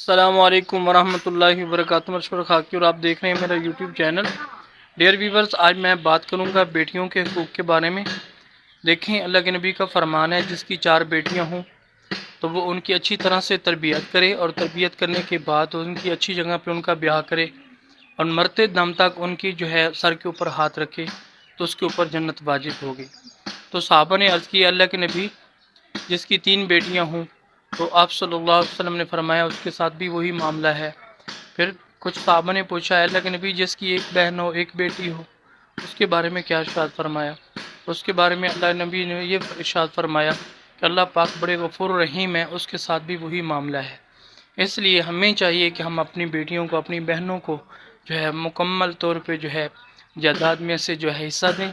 السلام علیکم ورحمۃ اللہ وبرکاتہ۔ مشور خاکی اور آپ دیکھ رہے ہیں میرا یوٹیوب چینل ڈیئر ویورز۔ آج میں بات کروں گا بیٹیوں کے حقوق کے بارے میں۔ دیکھیں، اللہ کے نبی کا فرمان ہے جس کی 4 بیٹیاں ہوں تو وہ ان کی اچھی طرح سے تربیت کرے، اور تربیت کرنے کے بعد ان کی اچھی جگہ پہ ان کا بیاہ کرے، اور مرتے دم تک ان کی جو ہے سر کے اوپر ہاتھ رکھے تو اس کے اوپر جنت واجب ہوگی۔ تو صحابہ نے عرض کی، اللہ کے نبی جس کی 3 بیٹیاں ہوں تو آپ صلی اللہ علیہ وسلم نے فرمایا اس کے ساتھ بھی وہی معاملہ ہے۔ پھر کچھ صحابہ نے پوچھا، اللہ کے نبی جس کی 1 بہن ہو 1 بیٹی ہو اس کے بارے میں کیا ارشاد فرمایا؟ اس کے بارے میں اللہ نبی نے یہ ارشاد فرمایا کہ اللہ پاک بڑے غفور رحیم ہے، اس کے ساتھ بھی وہی معاملہ ہے۔ اس لیے ہمیں چاہیے کہ ہم اپنی بیٹیوں کو، اپنی بہنوں کو جو ہے مکمل طور پہ جو ہے جائیداد میں سے جو ہے حصہ دیں،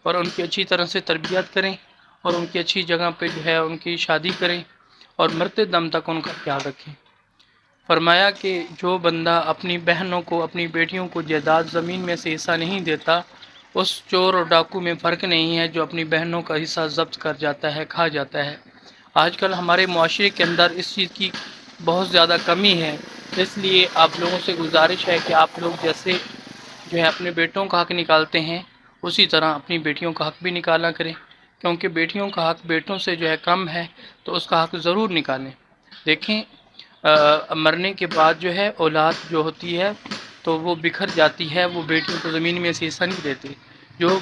اور ان کی اچھی طرح سے تربیت کریں، اور ان کی اچھی جگہ پہ جو ہے ان کی شادی کریں، اور مرتے دم تک ان کا خیال رکھیں۔ فرمایا کہ جو بندہ اپنی بہنوں کو، اپنی بیٹیوں کو جائیداد زمین میں سے حصہ نہیں دیتا، اس چور اور ڈاکو میں فرق نہیں ہے جو اپنی بہنوں کا حصہ ضبط کر جاتا ہے، کھا جاتا ہے۔ آج کل ہمارے معاشرے کے اندر اس چیز کی بہت زیادہ کمی ہے، اس لیے آپ لوگوں سے گزارش ہے کہ آپ لوگ جیسے جو ہے اپنے بیٹوں کا حق نکالتے ہیں اسی طرح اپنی بیٹیوں کا حق بھی نکالا کریں، کیونکہ بیٹیوں کا حق بیٹوں سے جو ہے کم ہے، تو اس کا حق ضرور نکالیں۔ دیکھیں، مرنے کے بعد جو ہے اولاد جو ہوتی ہے تو وہ بکھر جاتی ہے، وہ بیٹیوں کو زمین میں سے حصہ نہیں دیتی۔ جو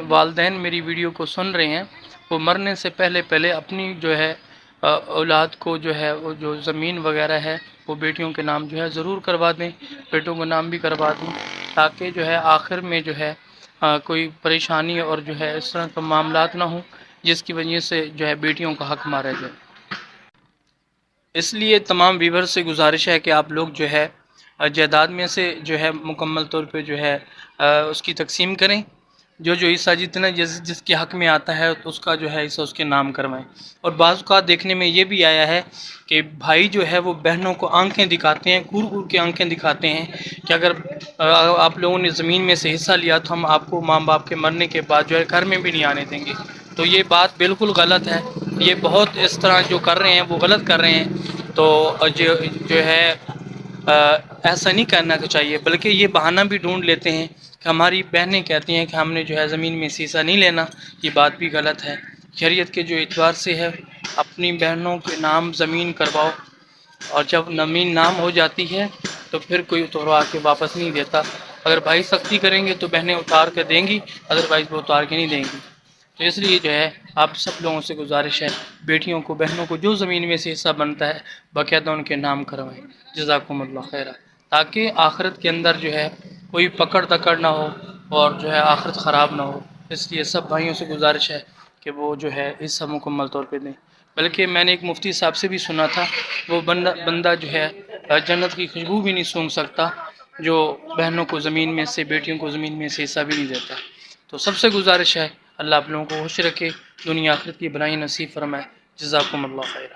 والدین میری ویڈیو کو سن رہے ہیں وہ مرنے سے پہلے اپنی جو ہے اولاد کو جو ہے وہ جو زمین وغیرہ ہے وہ بیٹیوں کے نام جو ہے ضرور کروا دیں، بیٹوں کے نام بھی کروا دیں، تاکہ جو ہے آخر میں جو ہے کوئی پریشانی اور جو ہے اس طرح کے معاملات نہ ہوں جس کی وجہ سے جو ہے بیٹیوں کا حق مارا جائے۔ اس لیے تمام ویورز سے گزارش ہے کہ آپ لوگ جو ہے جائیداد میں سے جو ہے مکمل طور پہ جو ہے اس کی تقسیم کریں، جو حصہ جتنا جس کے حق میں آتا ہے اس کا جو ہے حصہ اس کے نام کروائیں۔ اور بعض اوقات دیکھنے میں یہ بھی آیا ہے کہ بھائی جو ہے وہ بہنوں کو آنکھیں دکھاتے ہیں، گور گور کے آنکھیں دکھاتے ہیں کہ اگر آپ لوگوں نے زمین میں سے حصہ لیا تو ہم آپ کو ماں باپ کے مرنے کے بعد جو ہے گھر میں بھی نہیں آنے دیں گے۔ تو یہ بات بالکل غلط ہے، یہ بہت اس طرح جو کر رہے ہیں وہ غلط کر رہے ہیں۔ تو جو ہے ایسا نہیں کرنا چاہیے، بلکہ یہ بہانہ بھی ڈھونڈ لیتے ہیں کہ ہماری بہنیں کہتی ہیں کہ ہم نے جو ہے زمین میں حصہ نہیں لینا۔ یہ بات بھی غلط ہے۔ شریعت کے جو اعتبار سے ہے اپنی بہنوں کے نام زمین کرواؤ، اور جب زمین نام ہو جاتی ہے تو پھر کوئی اتروا کے واپس نہیں دیتا۔ اگر بھائی سختی کریں گے تو بہنیں اتار کے دیں گی، ادروائز وہ اتار کے نہیں دیں گی۔ تو اس لیے جو ہے آپ سب لوگوں سے گزارش ہے، بیٹیوں کو، بہنوں کو جو زمین میں سے حصہ بنتا ہے باقاعدہ ان کے نام کروائیں۔ جزاکم اللہ خیرہ، تاکہ آخرت کے اندر جو ہے کوئی پکڑ تکڑ نہ ہو اور جو ہے آخرت خراب نہ ہو۔ اس لیے سب بھائیوں سے گزارش ہے کہ وہ جو ہے حصہ مکمل طور پہ دیں۔ بلکہ میں نے ایک مفتی صاحب سے بھی سنا تھا، وہ بندہ جو ہے جنت کی خوشبو بھی نہیں سونگھ سکتا جو بہنوں کو زمین میں سے، بیٹیوں کو زمین میں سے حصہ بھی نہیں دیتا۔ تو سب سے گزارش ہے، اللہ آپ لوگوں کو خوش رکھے، دنیا آخرت کی بھلائی نصیب فرمائے۔ جزاکم اللہ خیرہ۔